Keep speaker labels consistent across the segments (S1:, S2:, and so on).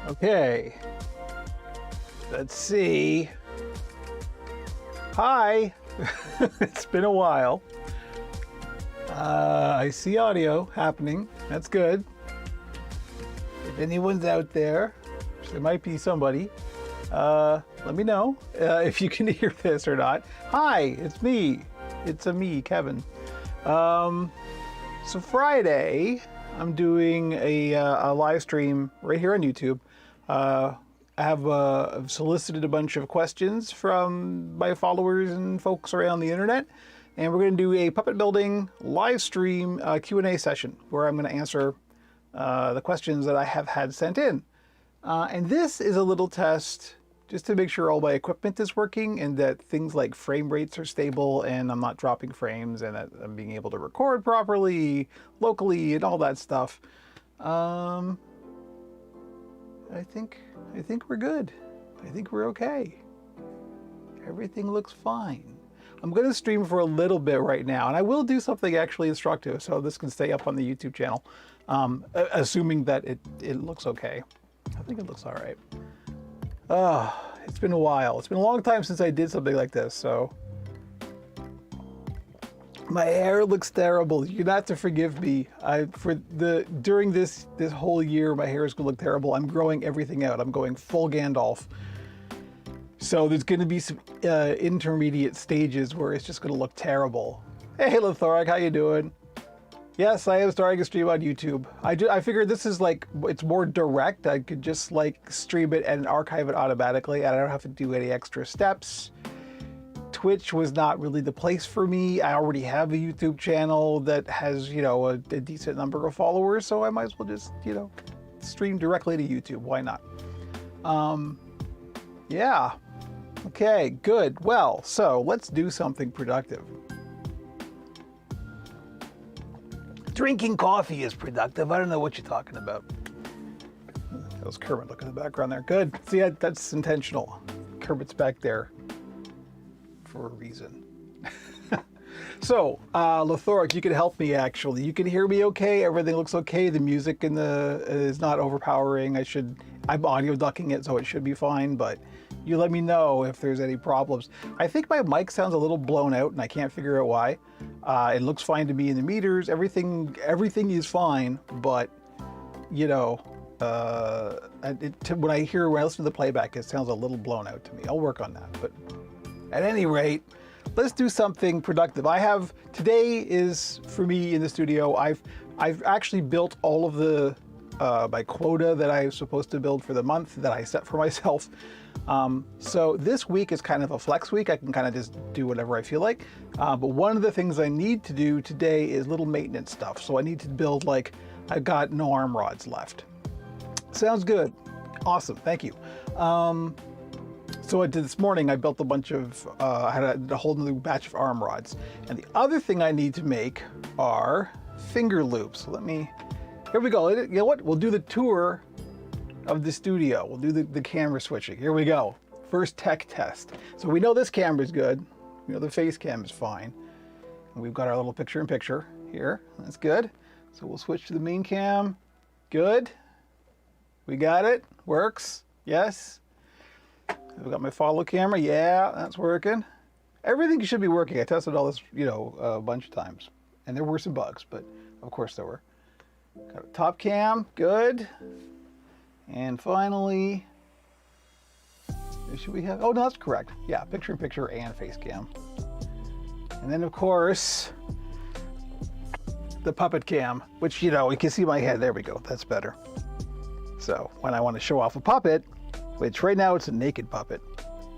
S1: Okay. Let's see. Hi. It's been a while. I see audio happening. That's good. If anyone's out there, there might be somebody. Let me know if you can hear this or not. Hi, it's me. It's me, Kevin. So Friday, I'm doing a live stream right here on YouTube. I've solicited a bunch of questions from my followers and folks around the internet, and we're going to do a puppet building live stream Q&A session where I'm going to answer the questions that I have had sent in. And this is a little test just to make sure all my equipment is working and that things like frame rates are stable and I'm not dropping frames and that I'm being able to record properly locally and all that stuff. I think we're good. I think we're okay. Everything looks fine. I'm going to stream for a little bit right now, and I will do something actually instructive so this can stay up on the YouTube channel, assuming that it looks okay. I think it looks all right. It's been a while. It's been a long time since I did something like this, so. My hair looks terrible. You're gonna have to forgive me. During this whole year, my hair is gonna look terrible. I'm growing everything out. I'm going full Gandalf. So there's gonna be some intermediate stages where it's just gonna look terrible. Hey, Lithoric, how you doing? Yes, I am starting a stream on YouTube. I figured this is like, it's more direct. I could just like stream it and archive it automatically, and I don't have to do any extra steps. Twitch was not really the place for me. I already have a YouTube channel that has, you know, a decent number of followers, so I might as well just, you know, stream directly to YouTube. Why not? Yeah. Okay, good. Well, so let's do something productive. Drinking coffee is productive. I don't know what you're talking about. That was Kermit looking in the background there. Good. See, that's intentional. Kermit's back there for a reason. So, Lithoric, you can help me actually. You can hear me okay. Everything looks okay. The music is not overpowering. I'm audio ducking it, so it should be fine, but you let me know if there's any problems. I think my mic sounds a little blown out and I can't figure out why. It looks fine to me in the meters. Everything is fine, but you know, when I listen to the playback, it sounds a little blown out to me. I'll work on that, but at any rate, let's do something productive. Today is for me in the studio. I've actually built all of the my quota that I was supposed to build for the month that I set for myself. So this week is kind of a flex week. I can kind of just do whatever I feel like. But one of the things I need to do today is little maintenance stuff. So I need to build, like, I've got no arm rods left. Sounds good. Awesome. Thank you. So I did this morning, I built a bunch of, I had a whole new batch of arm rods. And the other thing I need to make are finger loops. So here we go. You know what? We'll do the tour of the studio. We'll do the camera switching. Here we go. First tech test. So we know this camera's good. We know the face cam is fine. And we've got our little picture-in-picture here. That's good. So we'll switch to the main cam. Good. We got it. Works. Yes. We've got my follow camera. Yeah, that's working. Everything should be working. I tested all this, you know, a bunch of times. And there were some bugs, but of course there were. Got a top cam. Good. And finally, should we have, oh no, that's correct. Yeah, picture-in-picture and face cam. And then of course, the puppet cam, which, you know, you can see my head. There we go. That's better. So when I want to show off a puppet, which right now it's a naked puppet.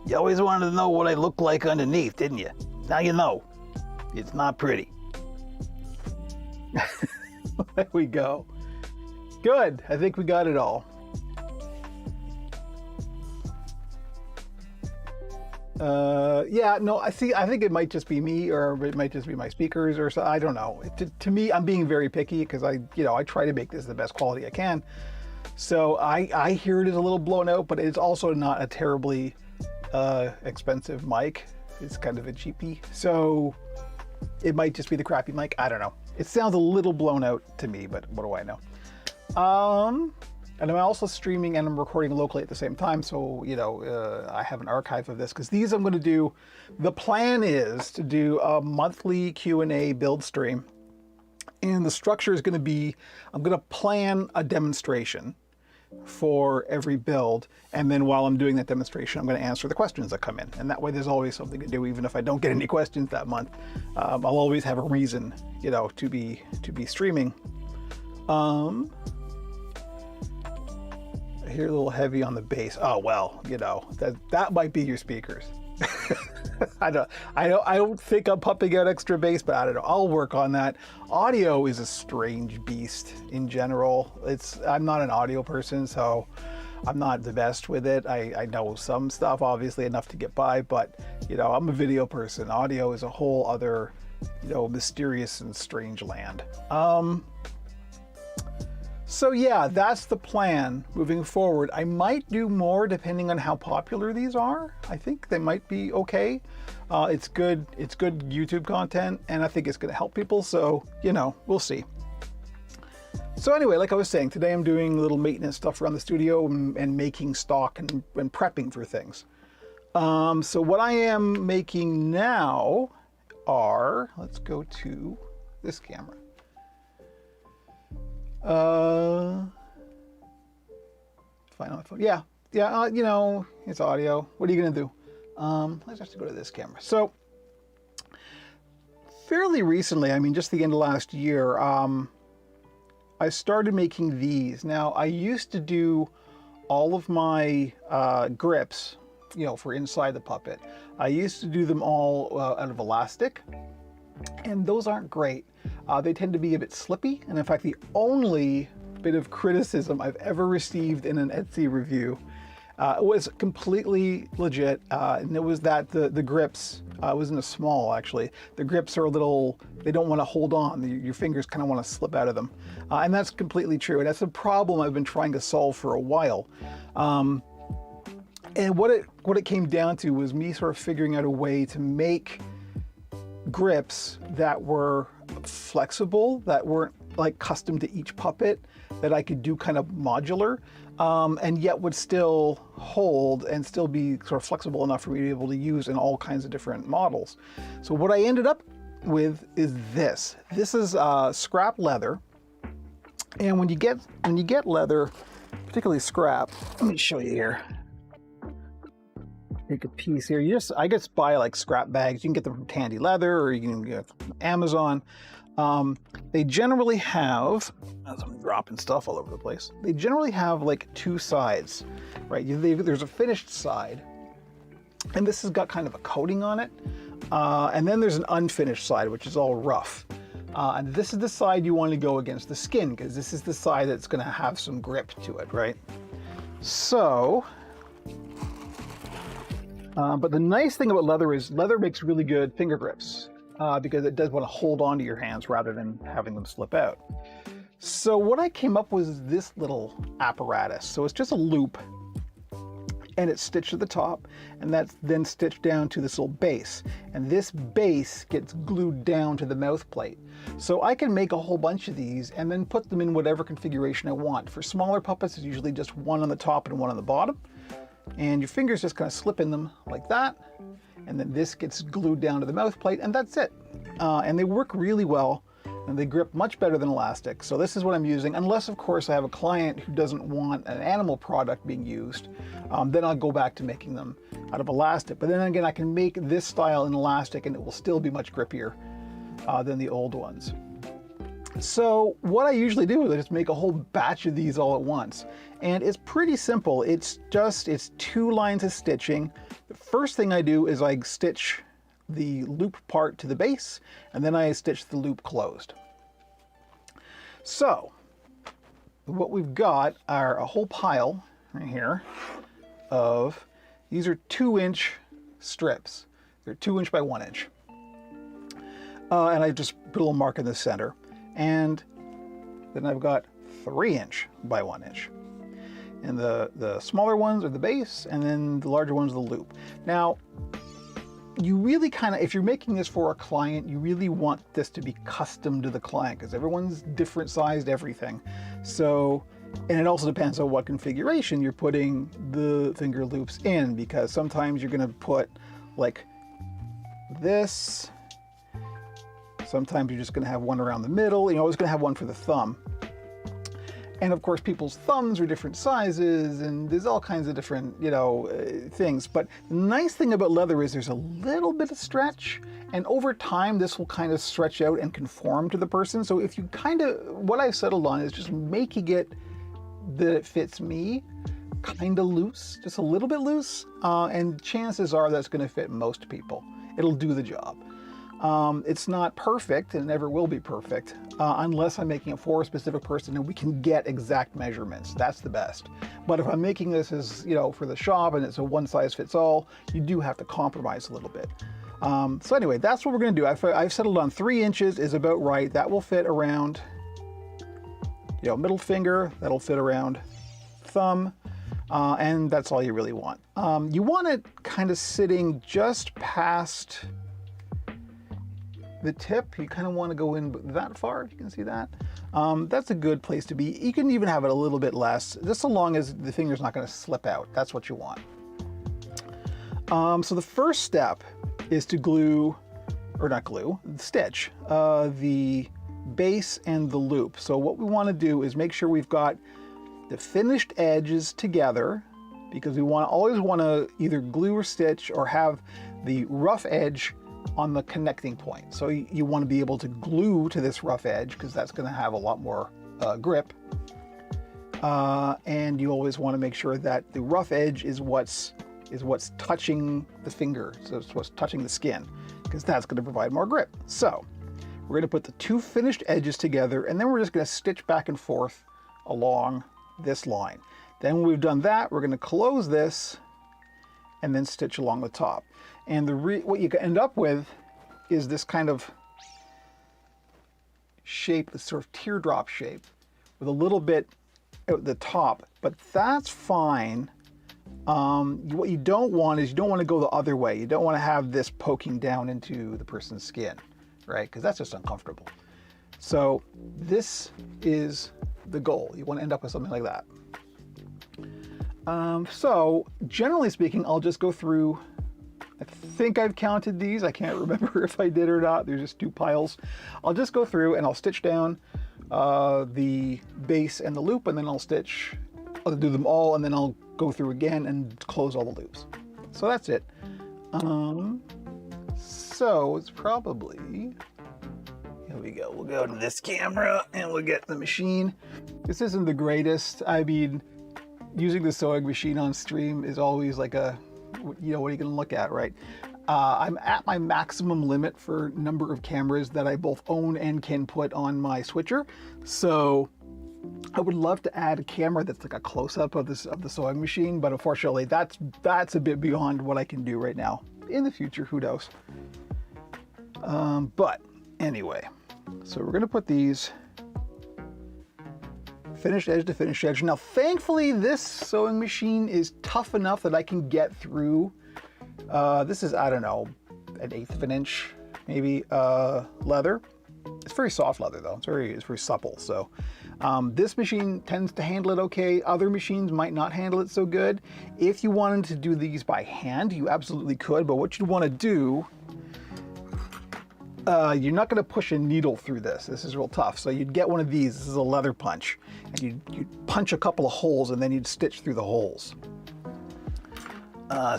S1: You always wanted to know what I look like underneath, didn't you? Now you know. It's not pretty. There we go. Good. I think we got it all. Yeah, no, I think it might just be me, or it might just be my speakers, or so. I don't know. To me, I'm being very picky because I try to make this the best quality I can. So I hear it is a little blown out, but it's also not a terribly expensive mic. It's kind of a cheapie. So it might just be the crappy mic. I don't know. It sounds a little blown out to me, but what do I know? And I'm also streaming and I'm recording locally at the same time. So, you know, I have an archive of this because these I'm going to do. The plan is to do a monthly Q&A build stream. And the structure is going to be, I'm going to plan a demonstration for every build. And then while I'm doing that demonstration, I'm going to answer the questions that come in. And that way there's always something to do, even if I don't get any questions that month. I'll always have a reason, you know, to be streaming. I hear a little heavy on the bass. Oh, well, you know, that might be your speakers. I don't think I'm pumping out extra bass, but I don't know. I'll work on that. Audio is a strange beast in general. I'm not an audio person, so I'm not the best with it. I know some stuff, obviously, enough to get by, but, you know, I'm a video person. Audio is a whole other, you know, mysterious and strange land. So yeah, that's the plan moving forward. I might do more depending on how popular these are. I think they might be okay. It's good YouTube content, and I think it's going to help people. So, you know, we'll see. So anyway, like I was saying, today I'm doing little maintenance stuff around the studio and making stock and prepping for things. So what I am making now are, let's go to this camera. Find my phone. Yeah, you know, it's audio. What are you gonna do? Let's just go to this camera. So, fairly recently, I mean, just the end of last year, I started making these. Now, I used to do all of my grips, you know, for inside the puppet. I used to do them all out of elastic, and those aren't great. They tend to be a bit slippy, and in fact, the only bit of criticism I've ever received in an Etsy review was completely legit, and it was that the grips, it was in a small actually, the grips are a little, they don't want to hold on, your fingers kind of want to slip out of them, and that's completely true, and that's a problem I've been trying to solve for a while. And what it came down to was me sort of figuring out a way to make grips that were flexible, that weren't like custom to each puppet, that I could do kind of modular, and yet would still hold and still be sort of flexible enough for me to be able to use in all kinds of different models. So what I ended up with is this. This is scrap leather, and when you get leather, particularly scrap, let me show you here. Take a piece here. I just buy like scrap bags. You can get them from Tandy Leather, or you can get them from Amazon. They generally have, as I'm dropping stuff all over the place, they generally have like two sides, right? There's a finished side, and this has got kind of a coating on it. And then there's an unfinished side, which is all rough. And this is the side you want to go against the skin, because this is the side that's going to have some grip to it, right? So, but the nice thing about leather is leather makes really good finger grips, because it does want to hold onto your hands rather than having them slip out. So what I came up with is this little apparatus. So it's just a loop, and it's stitched at the top, and that's then stitched down to this little base. And this base gets glued down to the mouth plate. So I can make a whole bunch of these and then put them in whatever configuration I want. For smaller puppets, it's usually just one on the top and one on the bottom. And your fingers just kind of slip in them like that. And then this gets glued down to the mouth plate, and that's it. And they work really well, and they grip much better than elastic. So this is what I'm using, unless of course I have a client who doesn't want an animal product being used. Then I'll go back to making them out of elastic. But then again, I can make this style in elastic, and it will still be much grippier than the old ones. So what I usually do is I just make a whole batch of these all at once. And it's pretty simple. It's 2 lines of stitching. The first thing I do is I stitch the loop part to the base, and then I stitch the loop closed. So what we've got are a whole pile right here of, these are 2-inch strips. They're 2 inch by 1 inch. And I just put a little mark in the center. And then I've got 3-inch by 1 inch. And the smaller ones are the base, and then the larger ones are the loop. Now, you really kind of, if you're making this for a client, you really want this to be custom to the client, because everyone's different sized everything. So And it also depends on what configuration you're putting the finger loops in, because sometimes you're going to put like this. Sometimes you're just going to have one around the middle. You're always going to have one for the thumb. And of course, people's thumbs are different sizes, and there's all kinds of different, things. But the nice thing about leather is there's a little bit of stretch, and over time, this will kind of stretch out and conform to the person. So if you what I've settled on is just making it that it fits me kind of loose, just a little bit loose, and chances are that's going to fit most people. It'll do the job. It's not perfect, and it never will be perfect, unless I'm making it for a specific person and we can get exact measurements. That's the best. But if I'm making this as, for the shop and it's a one size fits all, you do have to compromise a little bit. So anyway, that's what we're going to do. I've settled on 3 inches is about right. That will fit around, middle finger. That'll fit around thumb. And that's all you really want. You want it kind of sitting just past the tip. You kind of want to go in that far, if you can see that. That's a good place to be. You can even have it a little bit less, just so long as the finger's not going to slip out. That's what you want. So the first step is to stitch the base and the loop. So what we want to do is make sure we've got the finished edges together, because we always want to either glue or stitch or have the rough edge on the connecting point. So you want to be able to glue to this rough edge, because that's going to have a lot more grip. And you always want to make sure that the rough edge is what's touching the finger, so it's what's touching the skin, because that's going to provide more grip. So we're going to put the 2 finished edges together, and then we're just going to stitch back and forth along this line. Then when we've done that, we're going to close this and then stitch along the top. And what you can end up with is this kind of shape, this sort of teardrop shape with a little bit at the top, but that's fine. What you don't want is you don't want to go the other way. You don't want to have this poking down into the person's skin, right? Because that's just uncomfortable. So this is the goal. You want to end up with something like that. So generally speaking, I'll just go through, I think I've counted these. I can't remember if I did or not. There's just 2 piles. I'll just go through and I'll stitch down the base and the loop, and then I'll do them all, and then I'll go through again and close all the loops. So that's it. So it's probably, here we go. We'll go to this camera and we'll get the machine. This isn't the greatest. I mean, using the sewing machine on stream is always like what are you going to look at, right? I'm at my maximum limit for number of cameras that I both own and can put on my switcher. So I would love to add a camera that's like a close-up of the sewing machine, but unfortunately that's a bit beyond what I can do right now. In the future, who knows? But anyway, so we're going to put these finished edge to finished edge. Now, thankfully, this sewing machine is tough enough that I can get through. This is, I don't know, 1/8 of an inch, maybe, leather. It's very soft leather though. It's very supple. So this machine tends to handle it okay. Other machines might not handle it so good. If you wanted to do these by hand, you absolutely could. But what you want to do, you're not going to push a needle through this. This is real tough. So you'd get one of these. This is a leather punch, and you'd punch a couple of holes, and then you'd stitch through the holes.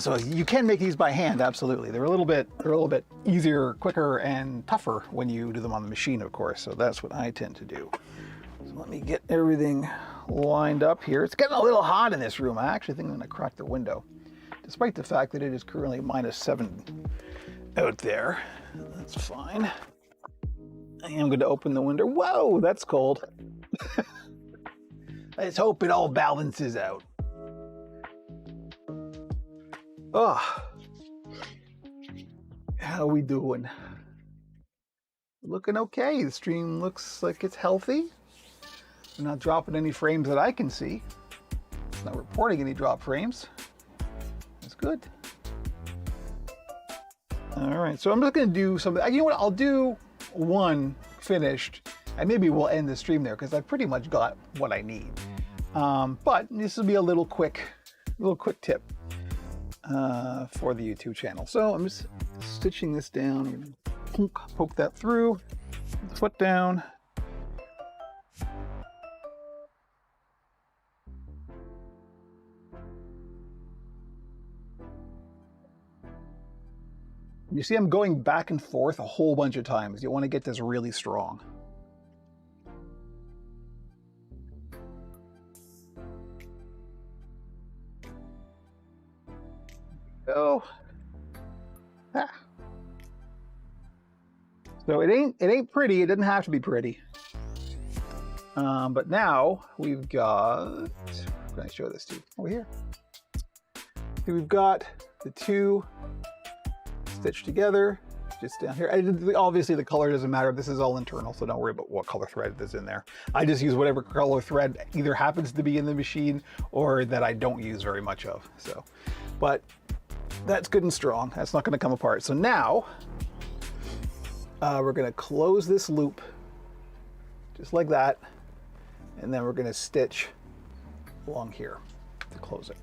S1: So you can make these by hand, absolutely. They're a little bit easier, quicker, and tougher when you do them on the machine, of course. So that's what I tend to do. So let me get everything lined up here. It's getting a little hot in this room. I actually think I'm going to crack the window, despite the fact that it is currently -7 out there. That's fine. I am going to open the window. Whoa, that's cold. Let's hope it all balances out. Oh, how are we doing? Looking okay. The stream looks like it's healthy. We're not dropping any frames that I can see. It's not reporting any drop frames. That's good. All right, so I'm just going to do something. You know what? I'll do one finished, and maybe we'll end the stream there because I've pretty much got what I need. But this will be a little quick tip for the YouTube channel. So I'm just stitching this down, poke that through, foot down. You see I'm going back and forth a whole bunch of times. You want to get this really strong. Go. Ah. So it ain't pretty. It doesn't have to be pretty. But now we've got, can I show this to you? Over here. So we've got the two stitched together, just down here. Obviously the color doesn't matter. This is all internal, so don't worry about what color thread is in there. I just use whatever color thread either happens to be in the machine or that I don't use very much of. So, but that's good and strong. That's not going to come apart. So now we're going to close this loop just like that, and then we're going to stitch along here to close it.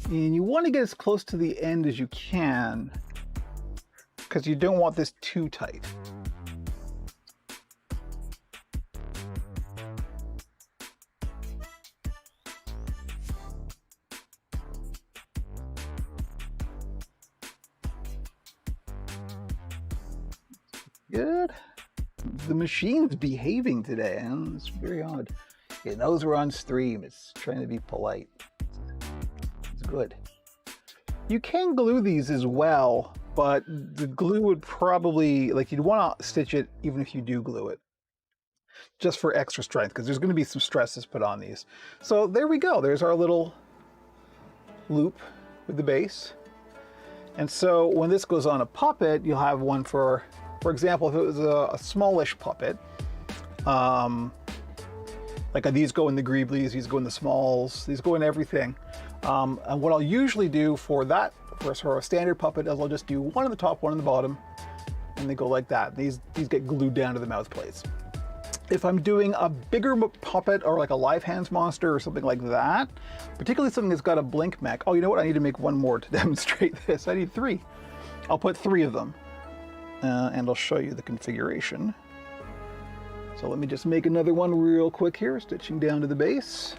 S1: And you want to get as close to the end as you can because you don't want this too tight. Good. The machine's behaving today, and it's very odd. It knows we're on stream. It's trying to be polite. Good. You can glue these as well, but the glue would probably, like, you'd want to stitch it even if you do glue it, just for extra strength, because there's going to be some stresses put on these. So there we go. There's our little loop with the base. And so when this goes on a puppet, you'll have one for example, if it was a smallish puppet, like these go in the Greeblies, these go in the smalls, these go in everything. And what I'll usually do for that, for sort of a standard puppet, is I'll just do one on the top, one on the bottom, and they go like that. These get glued down to the mouth plates. If I'm doing a bigger puppet or like a live hands monster or something like that, particularly something that's got a blink mech. Oh, you know what? I need to make one more to demonstrate this. I need 3. I'll put 3 of them, and I'll show you the configuration. So let me just make another one real quick here, stitching down to the base.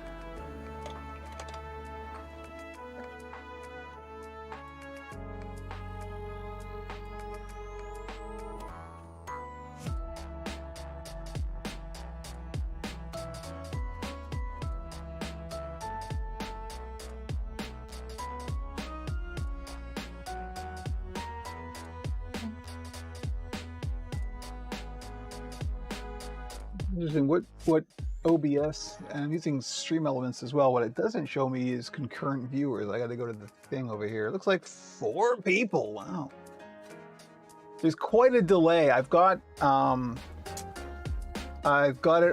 S1: Using what OBS, and I'm using Stream Elements as well. What it doesn't show me is concurrent viewers. I got to go to the thing over here. It looks like 4 people. Wow. There's quite a delay. I've got it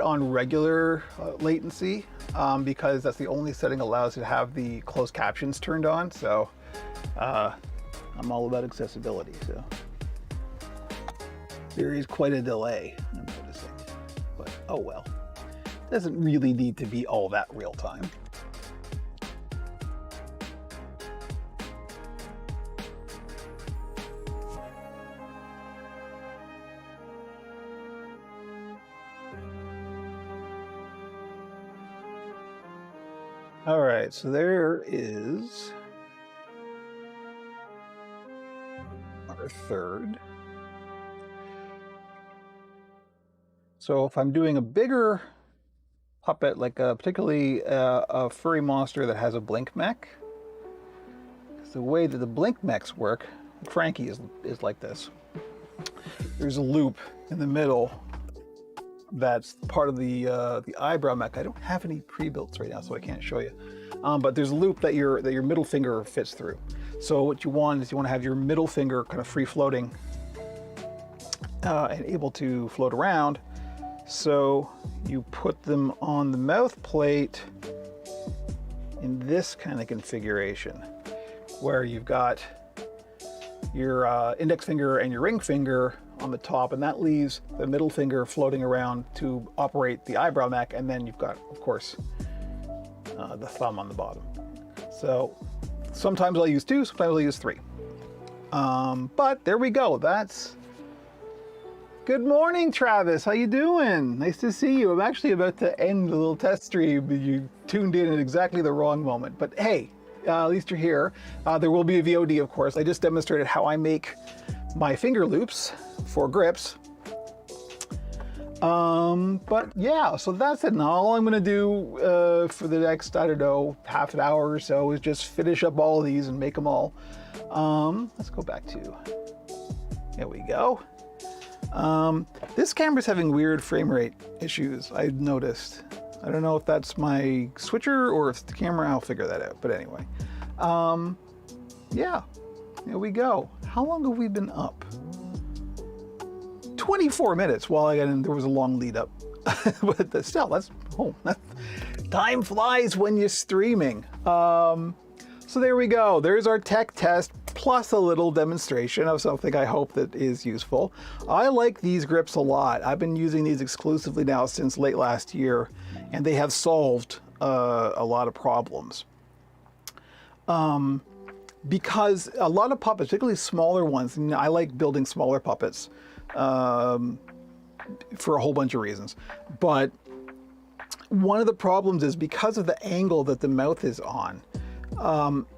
S1: on regular latency because that's the only setting allows it to have the closed captions turned on. So I'm all about accessibility. So there is quite a delay, I'm noticing. But oh well, doesn't really need to be all that real time. All right, so there is our third. So if I'm doing a bigger puppet, like particularly a furry monster that has a blink mech, the way that the blink mechs work, Frankie is like this. There's a loop in the middle that's part of the eyebrow mech. I don't have any pre-builts right now, so I can't show you. But there's a loop that your middle finger fits through. So what you want is you want to have your middle finger kind of free floating and able to float around. So you put them on the mouth plate in this kind of configuration, where you've got your index finger and your ring finger on the top, and that leaves the middle finger floating around to operate the eyebrow mech, and then you've got, of course, the thumb on the bottom. So sometimes I'll use 2, sometimes I'll use 3. But there we go. That's... Good morning, Travis. How you doing? Nice to see you. I'm actually about to end the little test stream, but you tuned in at exactly the wrong moment. But hey, at least you're here. There will be a VOD, of course. I just demonstrated how I make my finger loops for grips. But yeah, so that's it. Now all I'm gonna do for the next, I don't know, half an hour or so is just finish up all of these and make them all. Let's go back to, there we go. This camera's having weird frame rate issues, I've noticed. I don't know if that's my switcher or if it's the camera, I'll figure that out. But anyway, yeah, there we go. How long have we been up? 24 minutes. Well, again, there was a long lead up, but still, that's, time flies when you're streaming. So there we go. There's our tech test plus a little demonstration of something I hope that is useful. I like these grips a lot. I've been using these exclusively now since late last year, and they have solved a lot of problems. Because a lot of puppets, particularly smaller ones, and I like building smaller puppets for a whole bunch of reasons. But one of the problems is because of the angle that the mouth is on,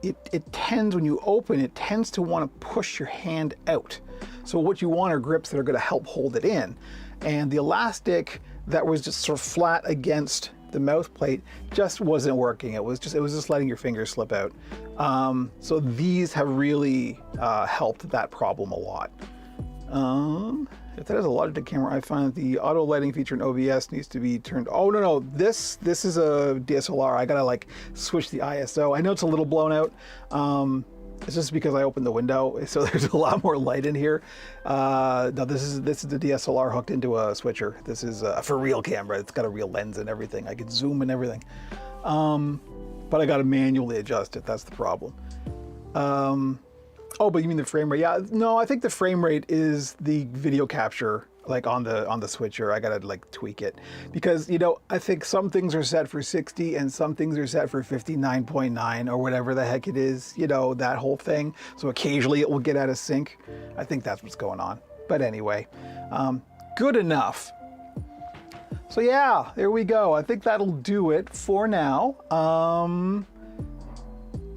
S1: it tends, when you open, it tends to want to push your hand out. So what you want are grips that are going to help hold it in. And the elastic that was just sort of flat against the mouth plate just wasn't working. It was just letting your fingers slip out. So these have really helped that problem a lot. If that is a Logitech camera, I find that the auto lighting feature in OBS needs to be turned. Oh, no, this is a DSLR. I gotta like switch the ISO. I know it's a little blown out. It's just because I opened the window, so there's a lot more light in here. No, this is the DSLR hooked into a switcher. This is a for real camera. It's got a real lens and everything. I can zoom and everything. But I gotta manually adjust it. That's the problem. Oh, but you mean the frame rate? Yeah, no, I think the frame rate is the video capture, like on the switcher. I gotta like tweak it because, you know, I think some things are set for 60 and some things are set for 59.9 or whatever the heck it is, you know, that whole thing. So occasionally it will get out of sync. I think that's what's going on. But anyway, good enough. So yeah, there we go. I think that'll do it for now.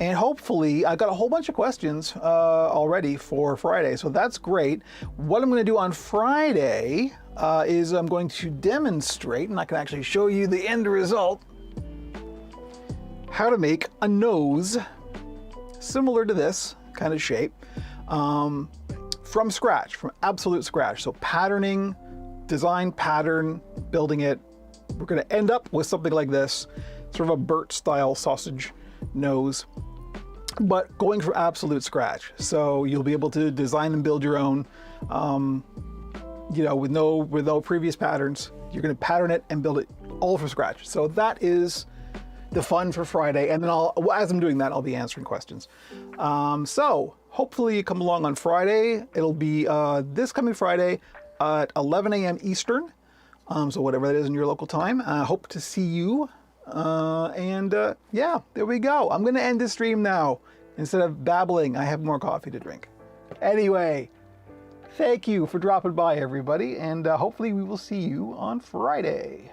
S1: And hopefully, I've got a whole bunch of questions already for Friday, so that's great. What I'm going to do on Friday is I'm going to demonstrate, and I can actually show you the end result, how to make a nose similar to this kind of shape from scratch, from absolute scratch. So patterning, design pattern, building it. We're going to end up with something like this, sort of a Burt-style sausage nose, but going from absolute scratch. So you'll be able to design and build your own, you know, with no previous patterns. You're going to pattern it and build it all from scratch. So that is the fun for Friday. And then as I'm doing that, I'll be answering questions. So hopefully you come along on Friday. It'll be this coming Friday at 11 a.m. Eastern. So whatever that is in your local time. I hope to see you. Yeah, there we go. I'm going to end this stream now. Instead of babbling, I have more coffee to drink. Anyway, thank you for dropping by, everybody, and hopefully we will see you on Friday.